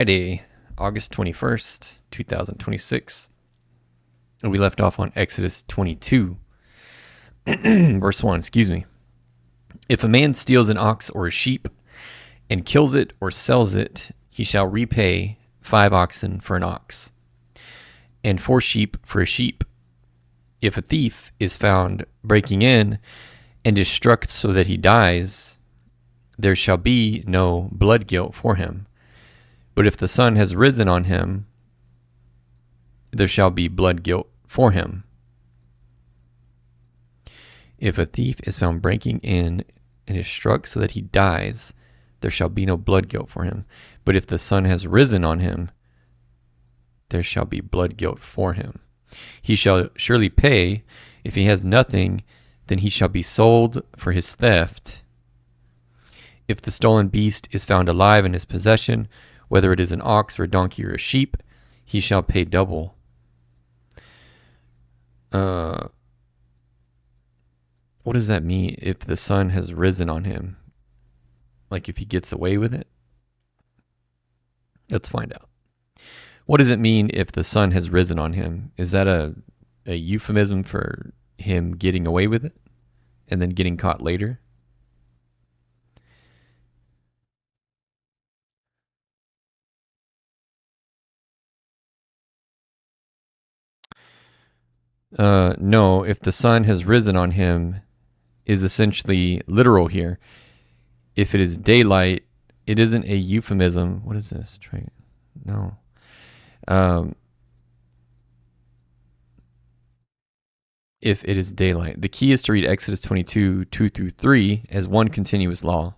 Friday, August 21st, 2026. And we left off on Exodus 22, verse 1, excuse me. If a man steals an ox or a sheep and kills it or sells it, he shall repay 5 oxen for an ox, and 4 sheep for a sheep. If a thief is found breaking in and is struck so that he dies, there shall be no blood guilt for him. But if the sun has risen on him, there shall be blood guilt for him. If a thief is found breaking in and is struck so that he dies, there shall be no blood guilt for him. But if the sun has risen on him, there shall be blood guilt for him. He shall surely pay. If he has nothing, then he shall be sold for his theft. If the stolen beast is found alive in his possession, whether it is an ox or a donkey or a sheep, he shall pay double. What does that mean if the sun has risen on him? Like if he gets away with it? Let's find out. What does it mean if the sun has risen on him? Is that a euphemism for him getting away with it and then getting caught later? No, if the sun has risen on him is essentially literal here. If it is daylight, it isn't a euphemism. What is this? No. If it is daylight. The key is to read Exodus 22, 2 through 3 as one continuous law.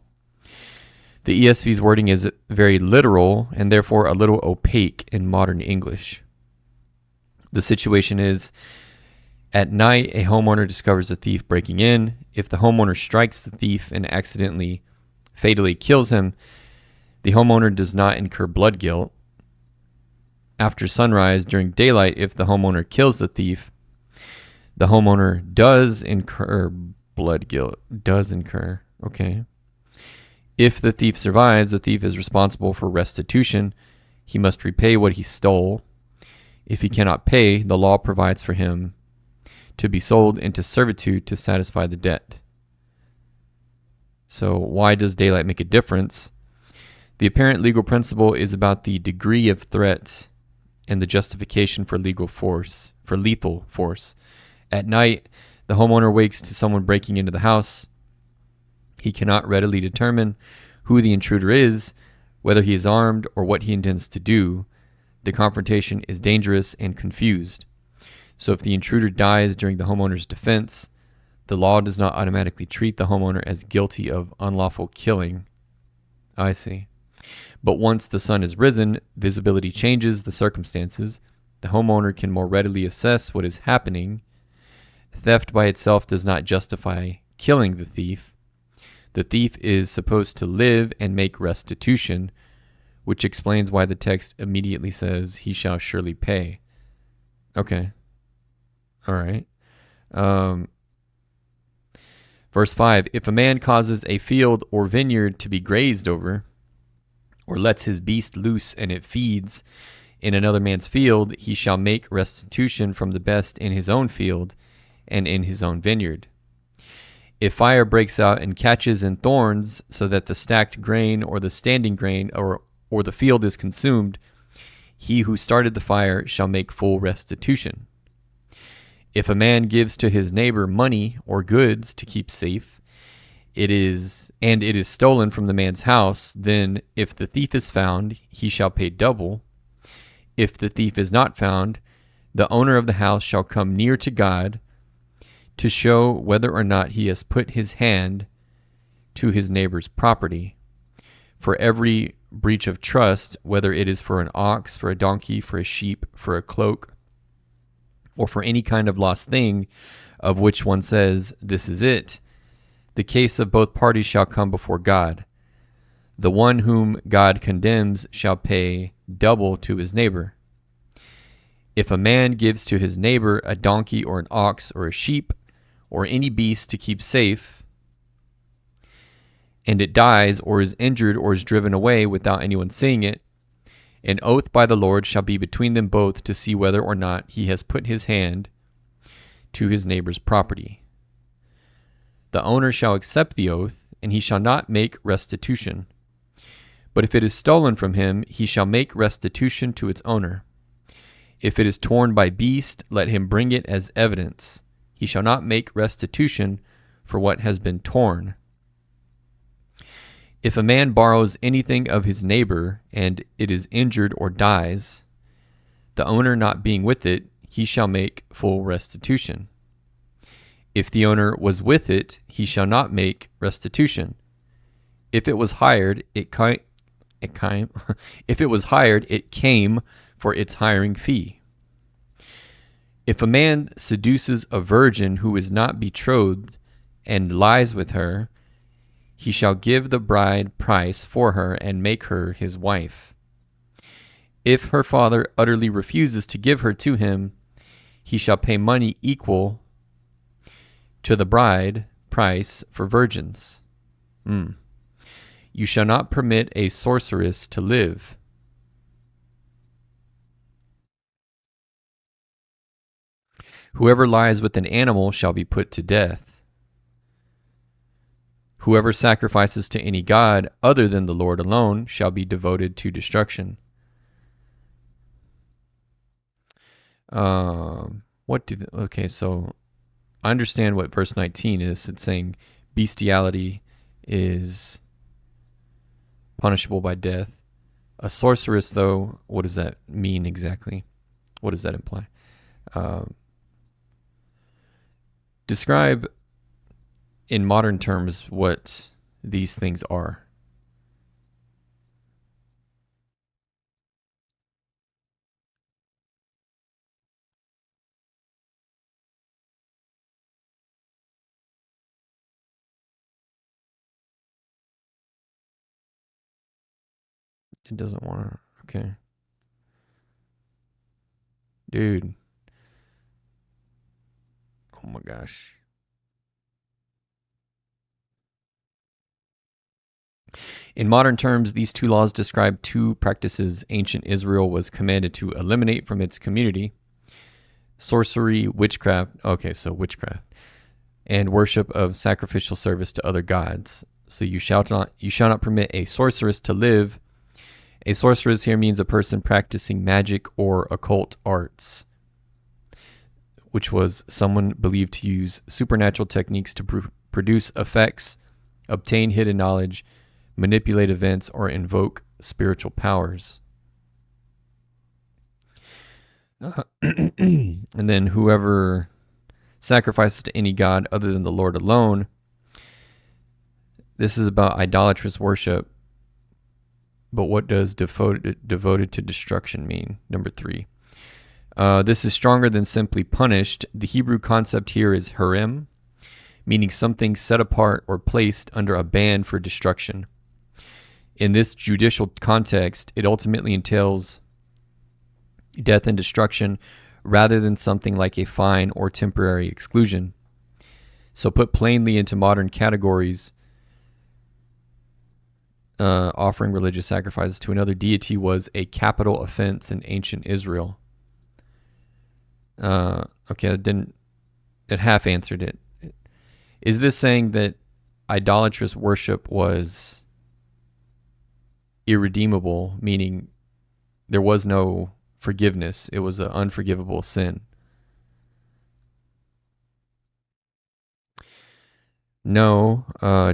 The ESV's wording is very literal and therefore a little opaque in modern English. The situation is, at night, a homeowner discovers a thief breaking in. If the homeowner strikes the thief and accidentally, fatally kills him, the homeowner does not incur blood guilt. After sunrise, during daylight, if the homeowner kills the thief, the homeowner does incur blood guilt. Okay. If the thief survives, the thief is responsible for restitution. He must repay what he stole. If he cannot pay, the law provides for him to be sold into servitude to satisfy the debt. So why does daylight make a difference? The apparent legal principle is about the degree of threat and the justification for lethal force. At night, the homeowner wakes to someone breaking into the house. He cannot readily determine who the intruder is, whether he is armed, or what he intends to do. The confrontation is dangerous and confused. So if the intruder dies during the homeowner's defense, the law does not automatically treat the homeowner as guilty of unlawful killing. I see. But once the sun is risen, visibility changes the circumstances. The homeowner can more readily assess what is happening. Theft by itself does not justify killing the thief. The thief is supposed to live and make restitution, which explains why the text immediately says, he shall surely pay. Okay. All right. Verse 5, if a man causes a field or vineyard to be grazed over, or lets his beast loose and it feeds in another man's field, he shall make restitution from the best in his own field and in his own vineyard. If fire breaks out and catches in thorns so that the stacked grain or the standing grain or the field is consumed, he who started the fire shall make full restitution. If a man gives to his neighbor money or goods to keep safe, it is stolen from the man's house, then if the thief is found, he shall pay double. If the thief is not found, the owner of the house shall come near to God to show whether or not he has put his hand to his neighbor's property. For every breach of trust, whether it is for an ox, for a donkey, for a sheep, for a cloak, or for any kind of lost thing of which one says, this is it, the case of both parties shall come before God. The one whom God condemns shall pay double to his neighbor. If a man gives to his neighbor a donkey or an ox or a sheep or any beast to keep safe, and it dies or is injured or is driven away without anyone seeing it, An oath by the Lord shall be between them both to see whether or not he has put his hand to his neighbor's property. The owner shall accept the oath, and he shall not make restitution. But if it is stolen from him, he shall make restitution to its owner. If it is torn by beast, let him bring it as evidence. He shall not make restitution for what has been torn. If a man borrows anything of his neighbor, and it is injured or dies, the owner not being with it, he shall make full restitution. If the owner was with it, he shall not make restitution. If it was hired, it came for its hiring fee. If a man seduces a virgin who is not betrothed and lies with her, he shall give the bride price for her and make her his wife. If her father utterly refuses to give her to him, he shall pay money equal to the bride price for virgins. You shall not permit a sorceress to live. Whoever lies with an animal shall be put to death. Whoever sacrifices to any god other than the Lord alone shall be devoted to destruction. Okay, so I understand what verse 19 is. It's saying bestiality is punishable by death. A sorceress, though, what does that mean exactly? What does that imply? Describe in modern terms what these things are. It doesn't want to. Okay. Dude. Oh my gosh. In modern terms, these two laws describe two practices ancient Israel was commanded to eliminate from its community: sorcery, witchcraft. Okay, so witchcraft and worship of sacrificial service to other gods. So you shall not permit a sorceress to live. A sorceress here means a person practicing magic or occult arts, which was someone believed to use supernatural techniques to produce effects, obtain hidden knowledge, manipulate events, or invoke spiritual powers. And then whoever sacrifices to any god other than the Lord alone. This is about idolatrous worship. But what does devoted to destruction mean? Number 3. This is stronger than simply punished. The Hebrew concept here is herem, meaning something set apart or placed under a ban for destruction. In this judicial context, it ultimately entails death and destruction rather than something like a fine or temporary exclusion. So put plainly into modern categories, offering religious sacrifices to another deity was a capital offense in ancient Israel. Okay, it half answered it. Is this saying that idolatrous worship was irredeemable, meaning there was no forgiveness? It was an unforgivable sin. No,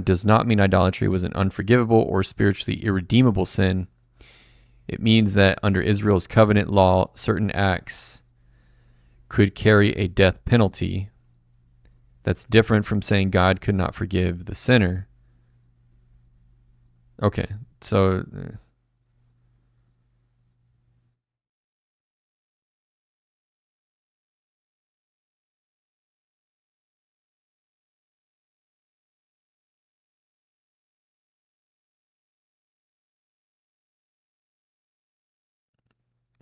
does not mean idolatry was an unforgivable or spiritually irredeemable sin. It means that under Israel's covenant law, certain acts could carry a death penalty. That's different from saying God could not forgive the sinner. Okay, so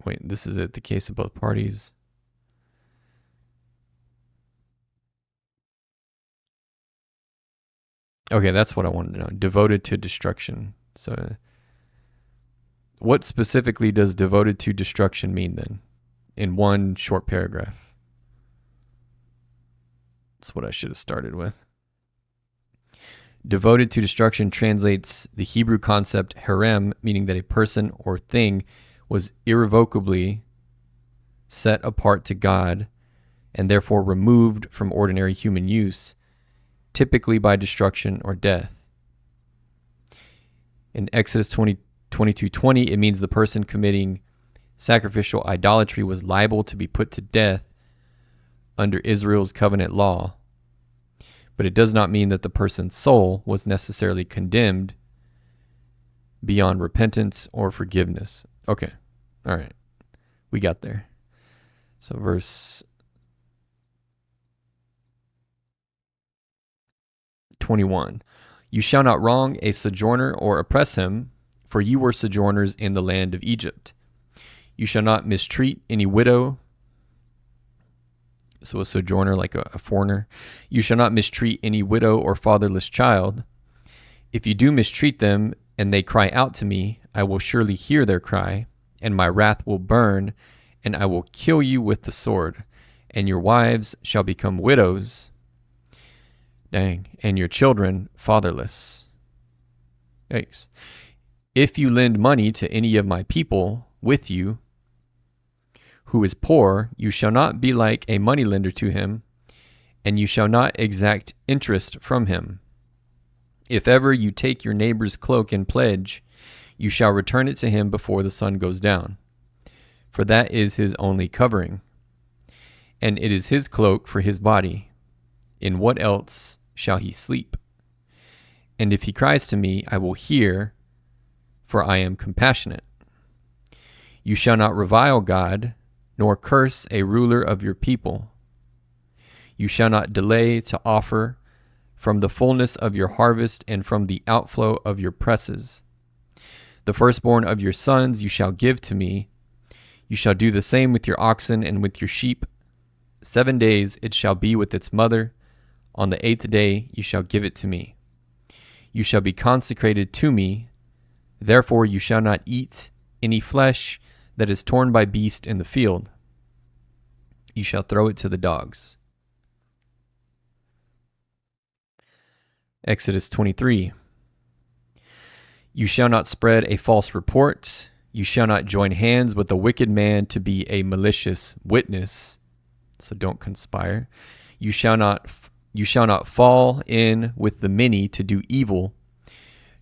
wait, this is it, the case of both parties. Okay, that's what I wanted to know. Devoted to destruction. So What specifically does devoted to destruction mean then? In one short paragraph. That's what I should have started with. Devoted to destruction translates the Hebrew concept harem, meaning that a person or thing was irrevocably set apart to God and therefore removed from ordinary human use, typically by destruction or death. In Exodus 22:20, it means the person committing sacrificial idolatry was liable to be put to death under Israel's covenant law. But it does not mean that the person's soul was necessarily condemned beyond repentance or forgiveness. Okay. All right. We got there. So verse 21. You shall not wrong a sojourner or oppress him, for you were sojourners in the land of Egypt. You shall not mistreat any widow. So a sojourner, like a foreigner. You shall not mistreat any widow or fatherless child. If you do mistreat them and they cry out to me, I will surely hear their cry, and my wrath will burn, and I will kill you with the sword, and your wives shall become widows. Dang. And your children fatherless. Yikes. If you lend money to any of my people with you, who is poor, you shall not be like a moneylender to him, and you shall not exact interest from him. If ever you take your neighbor's cloak in pledge, you shall return it to him before the sun goes down, for that is his only covering, and it is his cloak for his body. In what else shall he sleep? And if he cries to me, I will hear, for I am compassionate. You shall not revile God, nor curse a ruler of your people. You shall not delay to offer from the fullness of your harvest and from the outflow of your presses. The firstborn of your sons you shall give to me. You shall do the same with your oxen and with your sheep. 7 days it shall be with its mother. On the 8th day you shall give it to me. You shall be consecrated to me. Therefore you shall not eat any flesh that is torn by beast in the field. You shall throw it to the dogs. Exodus 23. You shall not spread a false report. You shall not join hands with a wicked man to be a malicious witness. So don't conspire. You shall not fall in with the many to do evil,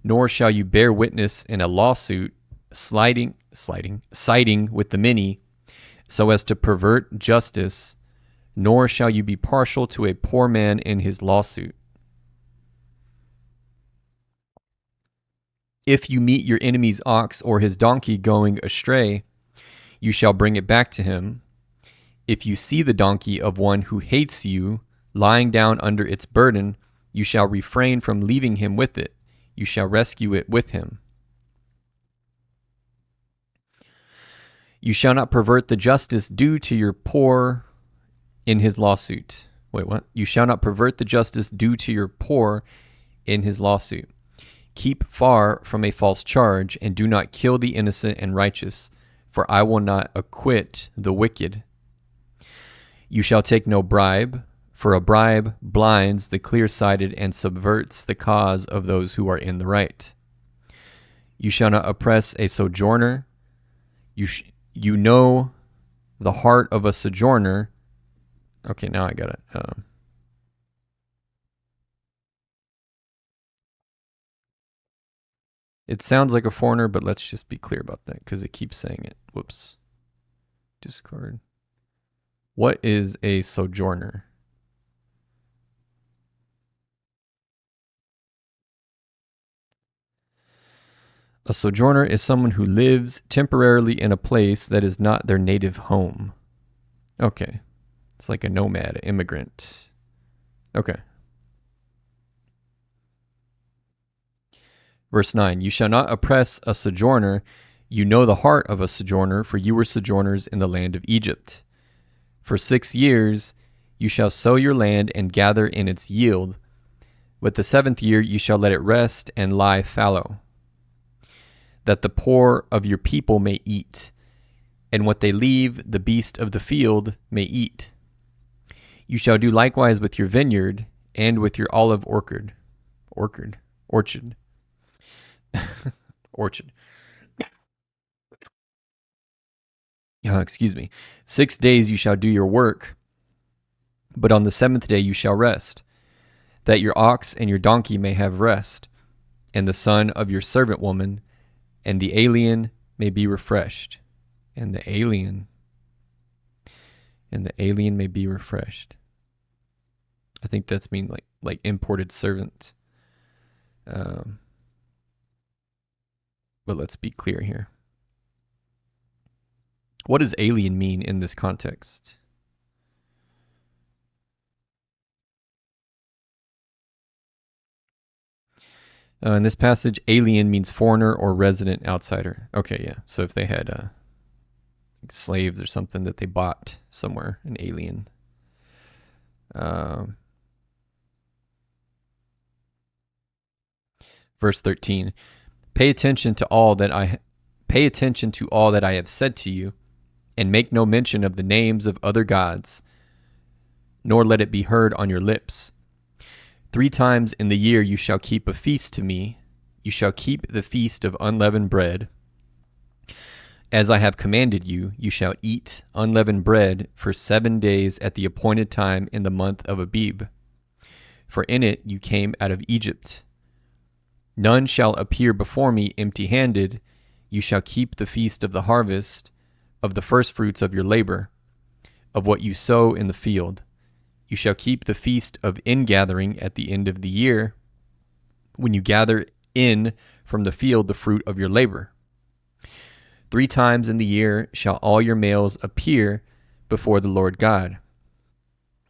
nor shall you bear witness in a lawsuit, siding with the many, so as to pervert justice, nor shall you be partial to a poor man in his lawsuit. If you meet your enemy's ox or his donkey going astray, you shall bring it back to him. If you see the donkey of one who hates you lying down under its burden, you shall refrain from leaving him with it. You shall rescue it with him. You shall not pervert the justice due to your poor in his lawsuit. Wait, what? You shall not pervert the justice due to your poor in his lawsuit. Keep far from a false charge, and do not kill the innocent and righteous, for I will not acquit the wicked. You shall take no bribe, for a bribe blinds the clear-sighted and subverts the cause of those who are in the right. You shall not oppress a sojourner. You know the heart of a sojourner. Okay, now I got it. It sounds like a foreigner, but let's just be clear about that because it keeps saying it. Whoops. Discord. What is a sojourner? A sojourner is someone who lives temporarily in a place that is not their native home. Okay. It's like a nomad, an immigrant. Okay. Verse 9, you shall not oppress a sojourner. You know the heart of a sojourner, for you were sojourners in the land of Egypt. For 6 years you shall sow your land and gather in its yield. But the 7th year you shall let it rest and lie fallow. that the poor of your people may eat, and what they leave the beast of the field may eat. You shall do likewise with your vineyard and with your olive orchard. Orchard. Excuse me. 6 days you shall do your work, but on the seventh day you shall rest, that your ox and your donkey may have rest, and the son of your servant woman and the alien may be refreshed. And the alien may be refreshed. I think that's mean like imported servant. But let's be clear here. What does alien mean in this context? In this passage, alien means foreigner or resident outsider. Okay, yeah. So if they had slaves or something that they bought somewhere, an alien. Verse 13. Pay attention to all that I have said to you, and make no mention of the names of other gods, nor let it be heard on your lips. 3 times in the year you shall keep a feast to me. You shall keep the feast of unleavened bread. As I have commanded you, you shall eat unleavened bread for 7 days at the appointed time in the month of Abib. For in it you came out of Egypt. None shall appear before me empty-handed. You shall keep the feast of the harvest, of the firstfruits of your labor, of what you sow in the field. You shall keep the feast of ingathering at the end of the year, when you gather in from the field the fruit of your labor. 3 times in the year shall all your males appear before the Lord God.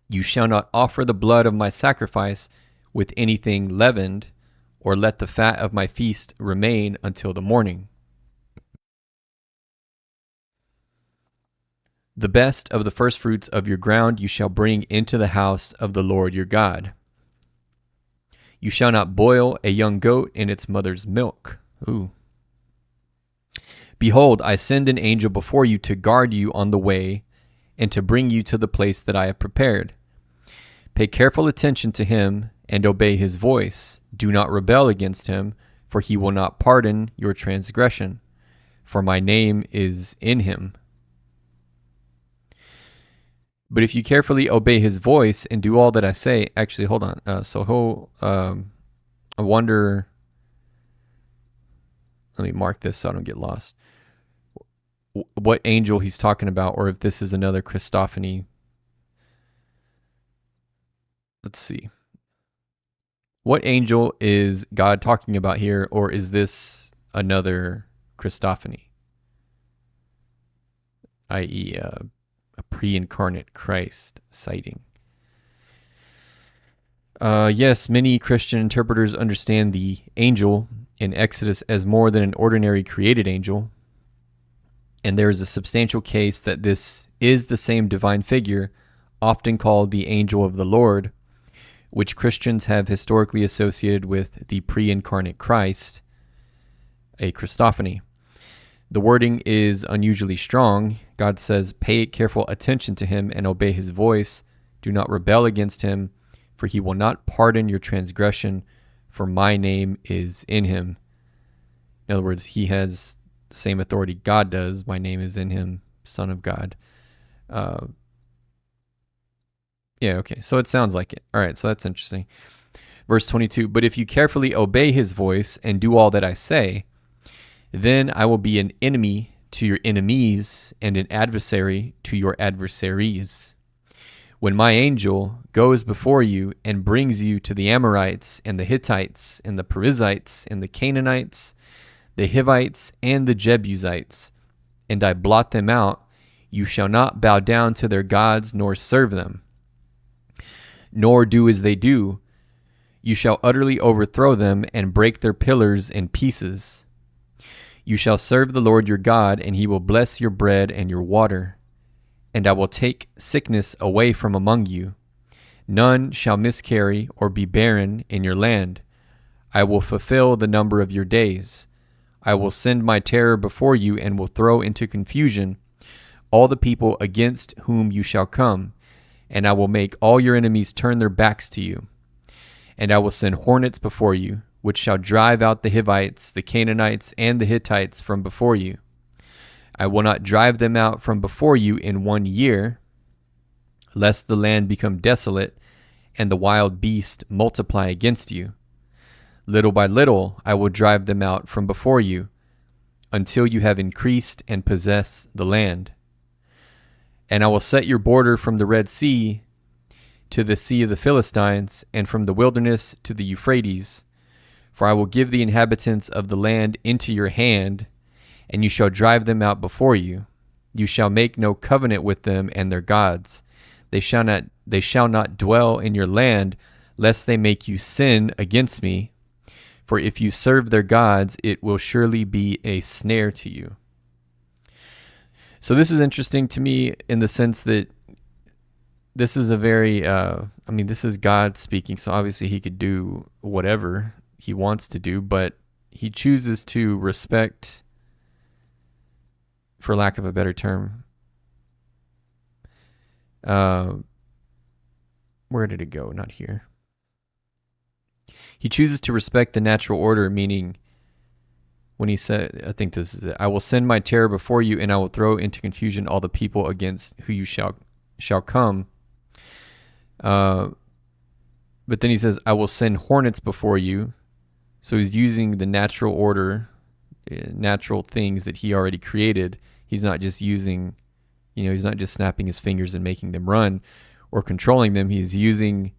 You shall not offer the blood of my sacrifice with anything leavened, or let the fat of my feast remain until the morning. The best of the firstfruits of your ground you shall bring into the house of the Lord your God. You shall not boil a young goat in its mother's milk. Ooh. Behold, I send an angel before you to guard you on the way and to bring you to the place that I have prepared. Pay careful attention to him and obey his voice. Do not rebel against him, for he will not pardon your transgression, for my name is in him. But if you carefully obey his voice and do all that I say, actually, hold on. I wonder, let me mark this so I don't get lost. What angel he's talking about, or if this is another Christophany. Let's see. What angel is God talking about here, or is this another Christophany? I.e., a pre-incarnate Christ sighting. Yes, many Christian interpreters understand the angel in Exodus as more than an ordinary created angel, and there is a substantial case that this is the same divine figure, often called the angel of the Lord, which Christians have historically associated with the pre-incarnate Christ, a Christophany. The wording is unusually strong. God says, pay careful attention to him and obey his voice. Do not rebel against him, for he will not pardon your transgression, for my name is in him. In other words, he has the same authority God does. My name is in him, Son of God. Yeah, okay. So it sounds like it. All right, so that's interesting. Verse 22, but if you carefully obey his voice and do all that I say, then I will be an enemy to your enemies and an adversary to your adversaries. When my angel goes before you and brings you to the Amorites and the Hittites and the Perizzites and the Canaanites, the Hivites and the Jebusites, and I blot them out, you shall not bow down to their gods nor serve them, nor do as they do. You shall utterly overthrow them and break their pillars in pieces. You shall serve the Lord your God, and he will bless your bread and your water. And I will take sickness away from among you. None shall miscarry or be barren in your land. I will fulfill the number of your days. I will send my terror before you and will throw into confusion all the people against whom you shall come, and I will make all your enemies turn their backs to you. And I will send hornets before you, which shall drive out the Hivites, the Canaanites, and the Hittites from before you. I will not drive them out from before you in 1 year, lest the land become desolate and the wild beast multiply against you. Little by little I will drive them out from before you, until you have increased and possess the land. And I will set your border from the Red Sea to the Sea of the Philistines, and from the wilderness to the Euphrates. For I will give the inhabitants of the land into your hand, and you shall drive them out before you. You shall make no covenant with them and their gods. They shall not dwell in your land, lest they make you sin against me. For if you serve their gods, it will surely be a snare to you. So this is interesting to me in the sense that this is a very, this is God speaking, so obviously he could do whatever he wants to do, but he chooses to respect, for lack of a better term, where did it go? Not here. He chooses to respect the natural order, meaning when he said, I think this is it, I will send my terror before you, and I will throw into confusion all the people against who you shall come. But then he says, I will send hornets before you. So he's using the natural order, natural things that he already created. He's not just using, he's not just snapping his fingers and making them run or controlling them. He's using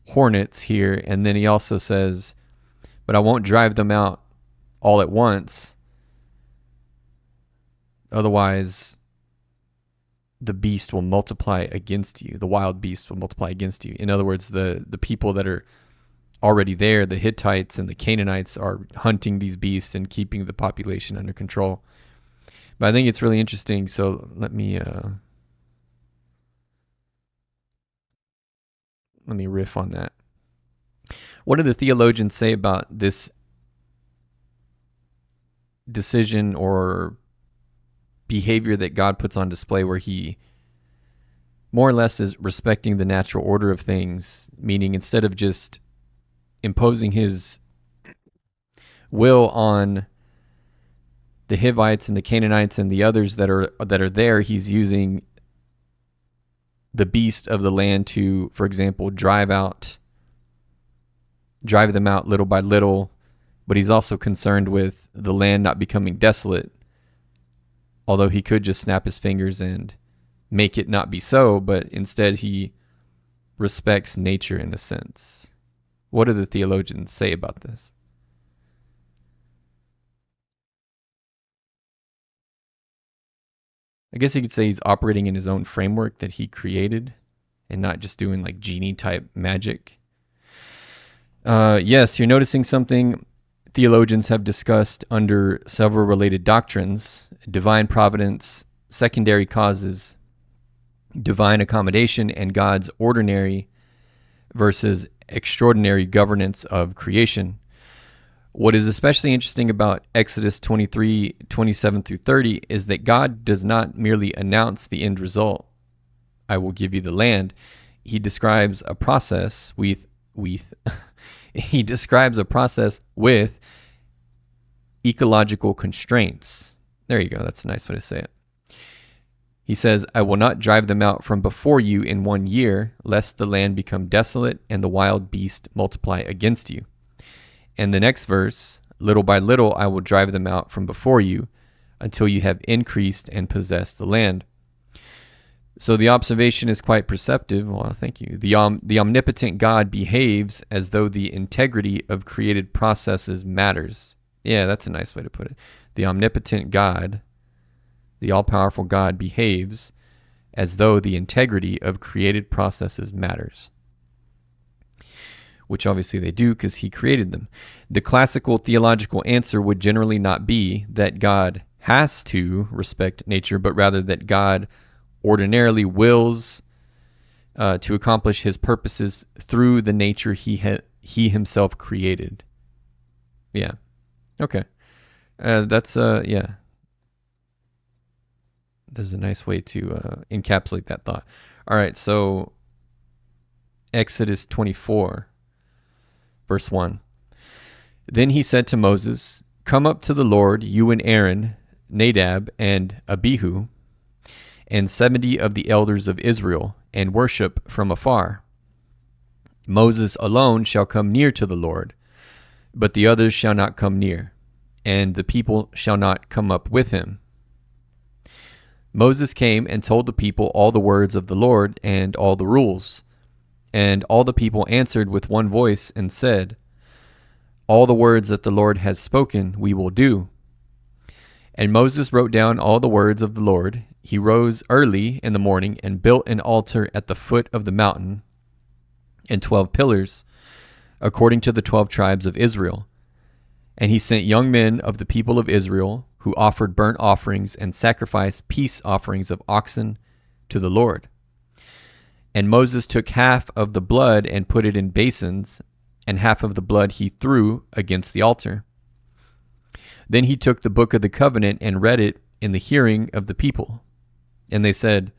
hornets here. And then he also says, but I won't drive them out all at once. Otherwise, the beast will multiply against you. The wild beast will multiply against you. In other words, the people that are already there, the Hittites and the Canaanites, are hunting these beasts and keeping the population under control. But I think it's really interesting. So let me riff on that. What do the theologians say about this decision or behavior that God puts on display, where he more or less is respecting the natural order of things, meaning instead of just imposing his will on the Hivites and the Canaanites and the others that are there, he's using the beast of the land to, for example, drive them out little by little, but he's also concerned with the land not becoming desolate. Although he could just snap his fingers and make it not be so, but instead he respects nature in a sense. What do the theologians say about this? I guess you could say he's operating in his own framework that he created and not just doing like genie type magic. Yes, you're noticing something theologians have discussed under several related doctrines: divine providence, secondary causes, divine accommodation, and God's ordinary versus extraordinary governance of creation. What is especially interesting about Exodus 23:27 through 30 is that God does not merely announce the end result, I will give you the land. He describes a process with ecological constraints. There you go. That's a nice way to say it. He says, I will not drive them out from before you in 1 year, lest the land become desolate and the wild beast multiply against you. And the next verse, little by little I will drive them out from before you until you have increased and possessed the land. So the observation is quite perceptive. Well, thank you. The omnipotent God behaves as though the integrity of created processes matters. Yeah, that's a nice way to put it. The omnipotent God, the all-powerful God, behaves as though the integrity of created processes matters, which obviously they do because he created them. The classical theological answer would generally not be that God has to respect nature, but rather that God ordinarily wills to accomplish his purposes through the nature he himself created. Yeah. Okay. That's yeah. There's a nice way to encapsulate that thought. All right, so Exodus 24, verse 1. Then he said to Moses, "Come up to the Lord, you and Aaron, Nadab and Abihu, and 70 of the elders of Israel, and worship from afar. Moses alone shall come near to the Lord, but the others shall not come near, and the people shall not come up with him." Moses came and told the people all the words of the Lord and all the rules. And all the people answered with one voice and said, "All the words that the Lord has spoken we will do." And Moses wrote down all the words of the Lord. He rose early in the morning and built an altar at the foot of the mountain and 12 pillars, according to the 12 tribes of Israel. And he sent young men of the people of Israel who offered burnt offerings and sacrificed peace offerings of oxen to the Lord. And Moses took half of the blood and put it in basins, and half of the blood he threw against the altar. Then he took the book of the covenant and read it in the hearing of the people. And they said,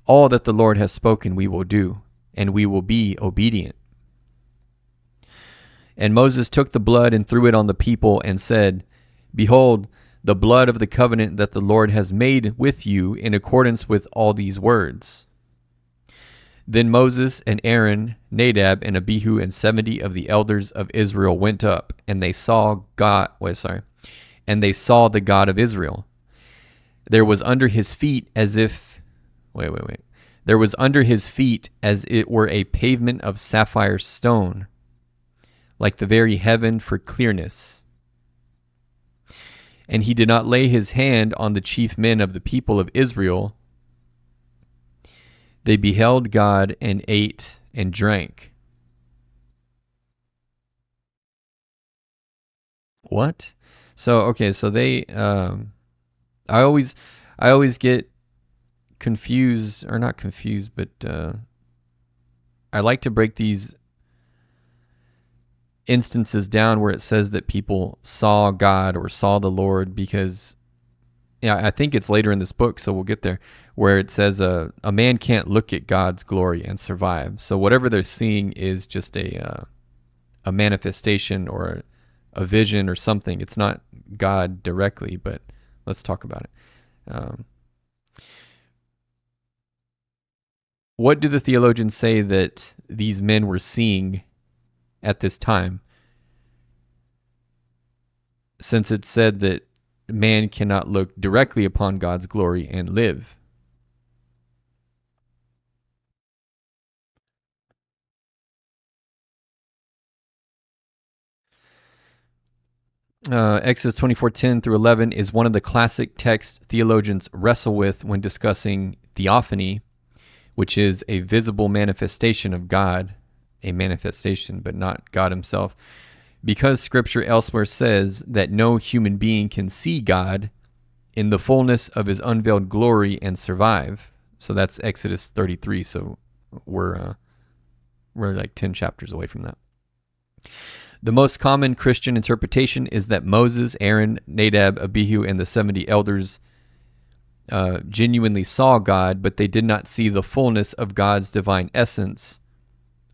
"All that the Lord has spoken we will do, and we will be obedient." And Moses took the blood and threw it on the people and said, "Behold, the blood of the covenant that the Lord has made with you in accordance with all these words." Then Moses and Aaron, Nadab and Abihu, and 70 of the elders of Israel went up, and they saw and they saw the God of Israel. There was under his feet as if, There was under his feet as it were a pavement of sapphire stone, like the very heaven for clearness. And he did not lay his hand on the chief men of the people of Israel. They beheld God and ate and drank. What? So they I always get confused, or not confused, but I like to break these instances down where it says that people saw God or saw the Lord, because I think it's later in this book, so we'll get there, where it says a man can't look at God's glory and survive. So whatever they're seeing is just a manifestation or a vision or something. It's not God directly, but let's talk about it. What do the theologians say that these men were seeing at this time, since it said that man cannot look directly upon God's glory and live? Exodus 24:10 through 11 is one of the classic texts theologians wrestle with when discussing theophany, which is a visible manifestation of God, a manifestation, but not God himself, because Scripture elsewhere says that no human being can see God in the fullness of his unveiled glory and survive. So that's Exodus 33. So we're like 10 chapters away from that. The most common Christian interpretation is that Moses, Aaron, Nadab, Abihu, and the 70 elders genuinely saw God, but they did not see the fullness of God's divine essence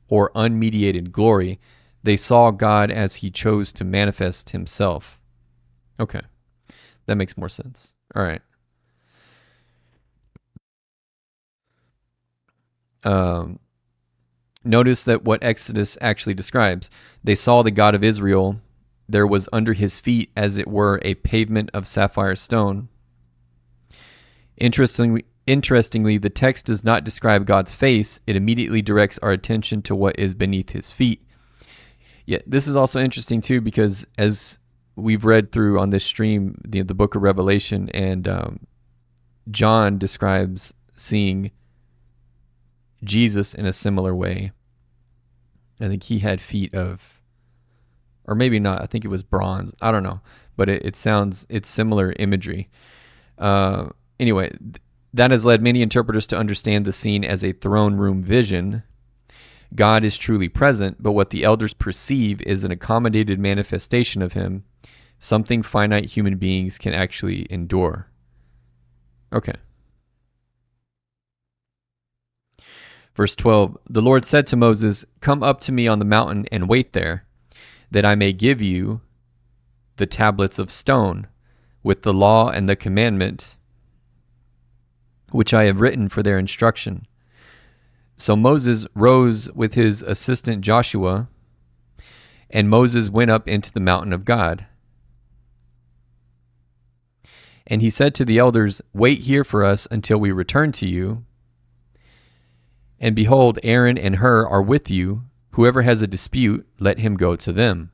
or unmediated glory. They saw God as he chose to manifest himself. Okay, that makes more sense. All right. Notice that what Exodus actually describes. They saw the God of Israel. There was under his feet, as it were, a pavement of sapphire stone. Interestingly, the text does not describe God's face. It immediately directs our attention to what is beneath his feet. Yeah, this is also interesting too, because as we've read through on this stream, the book of Revelation, and John describes seeing Jesus in a similar way. I think he had feet of, or maybe not, I think it was bronze. I don't know, but it's similar imagery. Anyway, that has led many interpreters to understand the scene as a throne room vision. God is truly present, but what the elders perceive is an accommodated manifestation of him, something finite human beings can actually endure. Okay. Verse 12, the Lord said to Moses, "Come up to me on the mountain and wait there, that I may give you the tablets of stone with the law and the commandment which I have written for their instruction." So Moses rose with his assistant Joshua, and Moses went up into the mountain of God. And he said to the elders, "Wait here for us until we return to you. And behold, Aaron and Hur are with you. Whoever has a dispute, let him go to them."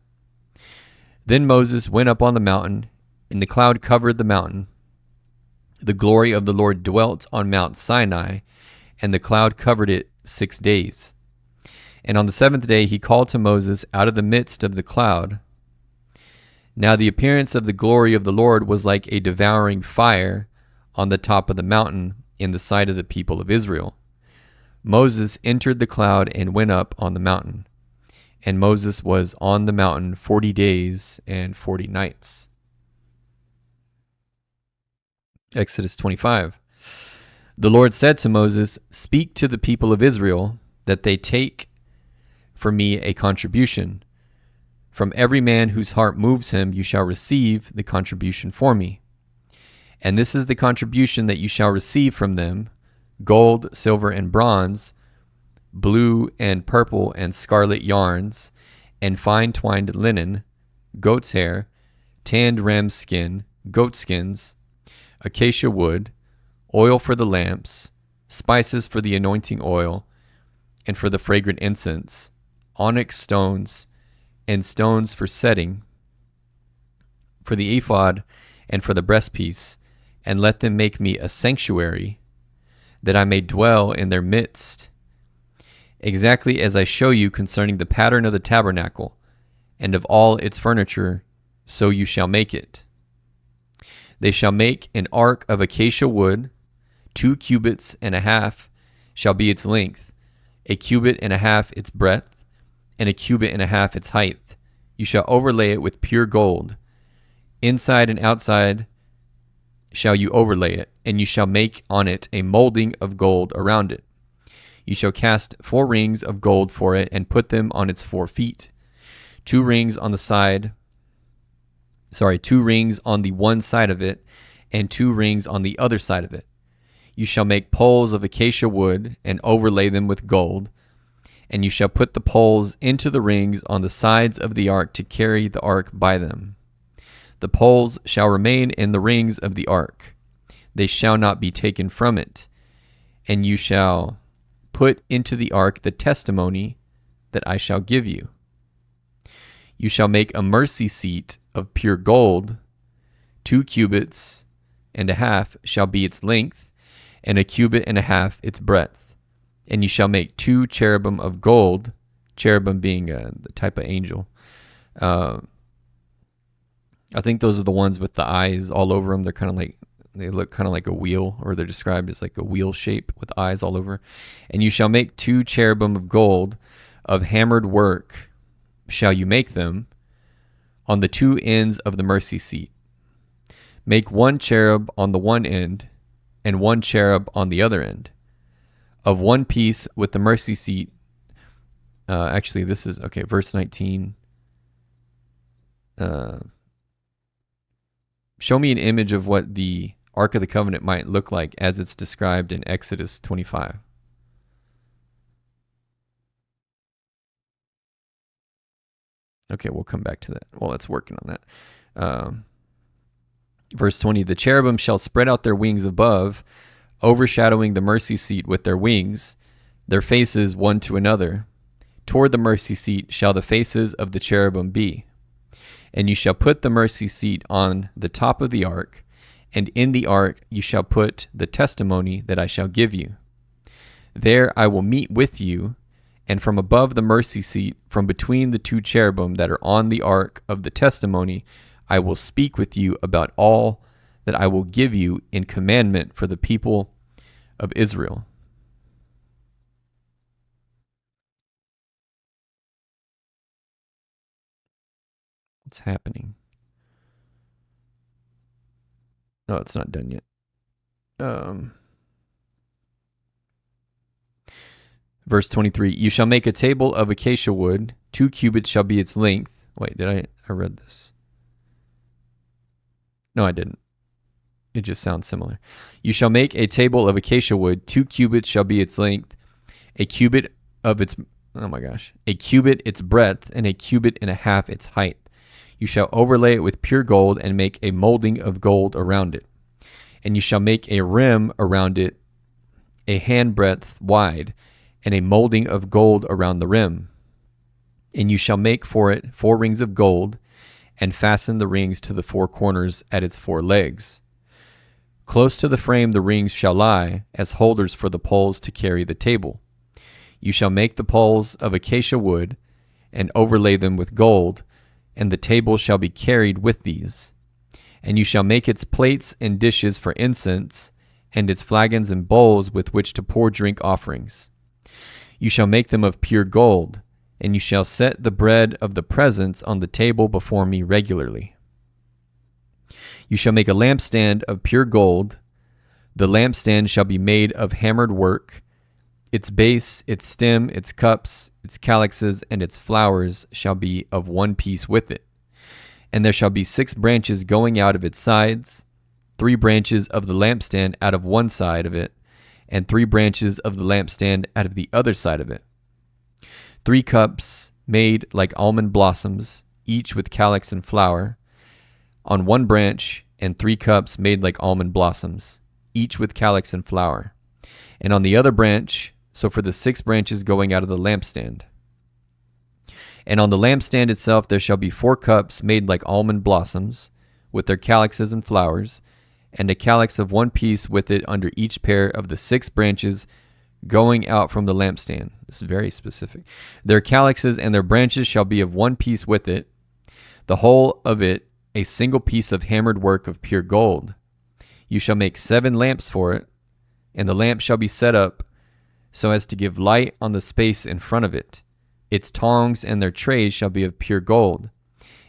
Then Moses went up on the mountain, and the cloud covered the mountain. The glory of the Lord dwelt on Mount Sinai, and the cloud covered it 6 days. And on the seventh day he called to Moses out of the midst of the cloud. Now the appearance of the glory of the Lord was like a devouring fire on the top of the mountain in the sight of the people of Israel. Moses entered the cloud and went up on the mountain. And Moses was on the mountain 40 days and 40 nights. Exodus 25. The Lord said to Moses, "Speak to the people of Israel that they take for me a contribution. From every man whose heart moves him, you shall receive the contribution for me. And this is the contribution that you shall receive from them: gold, silver, and bronze, blue and purple and scarlet yarns, and fine twined linen, goat's hair, tanned ram's skin, goat skins, acacia wood, oil for the lamps, spices for the anointing oil, and for the fragrant incense, onyx stones, and stones for setting, for the ephod and for the breastpiece, and let them make me a sanctuary, that I may dwell in their midst, exactly as I show you concerning the pattern of the tabernacle, and of all its furniture, so you shall make it. They shall make an ark of acacia wood, 2 cubits and a half shall be its length, 1 cubit and a half its breadth, and 1 cubit and a half its height. You shall overlay it with pure gold. Inside and outside shall you overlay it, and you shall make on it a molding of gold around it. You shall cast 4 rings of gold for it, and put them on its 4 feet. 2 rings on the one side of it, and 2 rings on the other side of it. You shall make poles of acacia wood, and overlay them with gold. And you shall put the poles into the rings on the sides of the ark to carry the ark by them. The poles shall remain in the rings of the ark. They shall not be taken from it. And you shall put into the ark the testimony that I shall give you. You shall make a mercy seat of pure gold. 2 cubits and a half shall be its length, and 1 cubit and a half its breadth. And you shall make 2 cherubim of gold, cherubim being the type of angel. I think those are the ones with the eyes all over them. They look kind of like a wheel, or they're described as like a wheel shape with eyes all over. And you shall make 2 cherubim of gold, of hammered work shall you make them, on the 2 ends of the mercy seat. Make 1 cherub on the one end, and 1 cherub on the other end, of one piece with the mercy seat. Verse 19. Show me an image of what the Ark of the Covenant might look like as it's described in Exodus 25. Okay, we'll come back to that while it's working on that. Verse 20, the cherubim shall spread out their wings above, overshadowing the mercy seat with their wings, their faces one to another. Toward the mercy seat shall the faces of the cherubim be. And you shall put the mercy seat on the top of the ark, and in the ark you shall put the testimony that I shall give you. There I will meet with you, and from above the mercy seat, from between the 2 cherubim that are on the ark of the testimony, I will speak with you about all that I will give you in commandment for the people of Israel. What's happening? No, it's not done yet. Verse 23, you shall make a table of acacia wood, 2 cubits shall be its length. Wait, I read this? No, I didn't. It just sounds similar. You shall make a table of acacia wood, 2 cubits shall be its length, a cubit its breadth, and a cubit and a half its height. You shall overlay it with pure gold and make a molding of gold around it. And you shall make a rim around it, a handbreadth wide, and a molding of gold around the rim. And you shall make for it 4 rings of gold, and fasten the rings to the 4 corners at its 4 legs. Close to the frame the rings shall lie, as holders for the poles to carry the table. You shall make the poles of acacia wood, and overlay them with gold, and the table shall be carried with these. And you shall make its plates and dishes for incense, and its flagons and bowls with which to pour drink offerings. You shall make them of pure gold, and you shall set the bread of the presence on the table before me regularly. You shall make a lampstand of pure gold. The lampstand shall be made of hammered work. Its base, its stem, its cups, its calyxes, and its flowers shall be of one piece with it. And there shall be 6 branches going out of its sides, 3 branches of the lampstand out of one side of it, and 3 branches of the lampstand out of the other side of it. 3 cups made like almond blossoms, each with calyx and flower, on one branch, and 3 cups made like almond blossoms, each with calyx and flower, and on the other branch, so for the 6 branches going out of the lampstand. And on the lampstand itself there shall be 4 cups made like almond blossoms, with their calyxes and flowers, and a calyx of one piece with it under each pair of the 6 branches going out from the lampstand. This is very specific. Their calyxes and their branches shall be of one piece with it, the whole of it a single piece of hammered work of pure gold. You shall make 7 lamps for it, and the lamp shall be set up so as to give light on the space in front of it. Its tongs and their trays shall be of pure gold.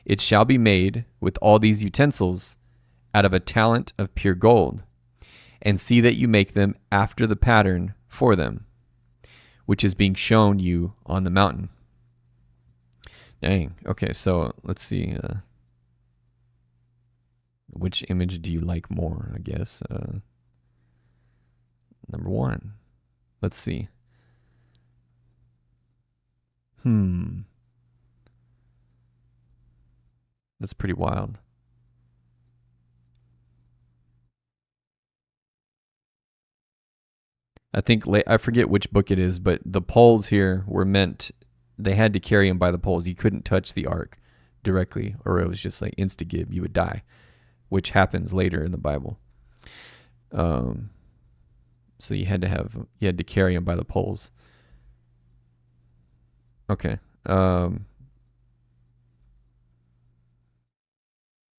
It shall be made with all these utensils out of a talent of pure gold, and see that you make them after the pattern for them, which is being shown you on the mountain. Dang. Okay, so let's see. Which image do you like more, I guess? Number 1. Let's see. That's pretty wild. I think, I forget which book it is, but the poles here were meant, they had to carry him by the poles. You couldn't touch the ark directly, or it was just like insta-gib, you would die, which happens later in the Bible. So you had to carry him by the poles. Okay.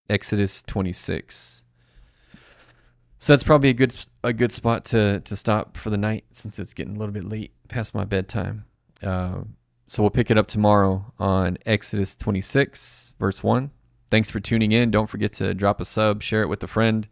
Exodus 26. So that's probably a good spot to stop for the night, since it's getting a little bit late past my bedtime. So we'll pick it up tomorrow on Exodus 26, verse 1. Thanks for tuning in. Don't forget to drop a sub, share it with a friend.